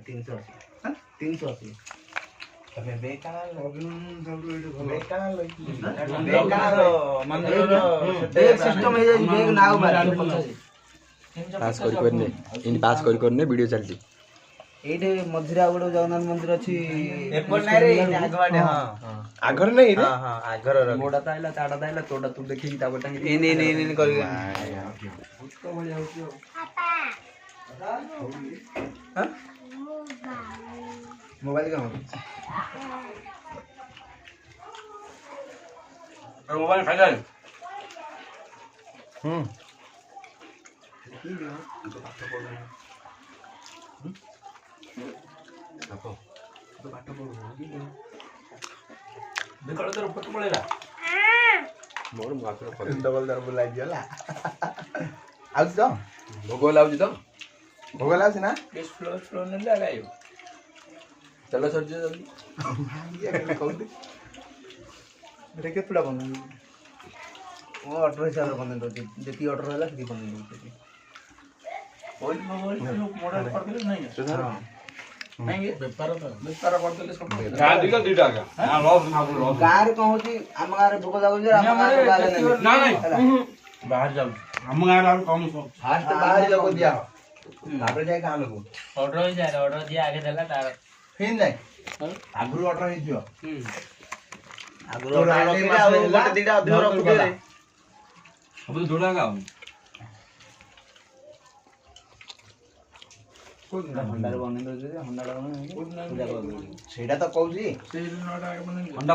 380 380 ତମେ ବେକାଳ सिस्टम है bag now मार पास करने इन पास करने वीडियो चलती एठे मझिरा गोटे जगन्नाथ मंदिर अछि एपर नै रे आगवाडे हां आगर नै रे हां हां आगर रे मोडा ताइला ताडा ताइला तोडा तू देखि ता बटा इन कर भूत भलिया होती हां मोबाइल का मोबाइल खा जाए बेकड़ तर फोटो पळेला मोर मात्र डबल दर बुलाई दियला आउस तो भोग लाउजी तो भोग लाउस ना केस फ्लो न लगायो चलो सर जल्दी ये कहते रे केतुडा बन ओ ऑर्डर हिसाब रे बन दो जेती ऑर्डर होला सेती बन दो ओइ मॉडल कर देले नहीं हां नहीं बेपार कर देले सब गा दिगल दीटा का हां लॉस गार कहूची हम गार भोग जाउ जे हम गार ना नहीं बाहर जाऊ हम गार आउ कम सब फास्ट बाहर जाको दिया तापर जाय का लोग ऑर्डर हो जाए ऑर्डर दिया आगे देला तार फिन जाय आगु ऑर्डर हे दियो आगु ऑर्डर दीटा अधिक रख दे रे अब तो जोड़ा का हंडा रे बने दो जे हंडा सेटा तो कहूची अंडा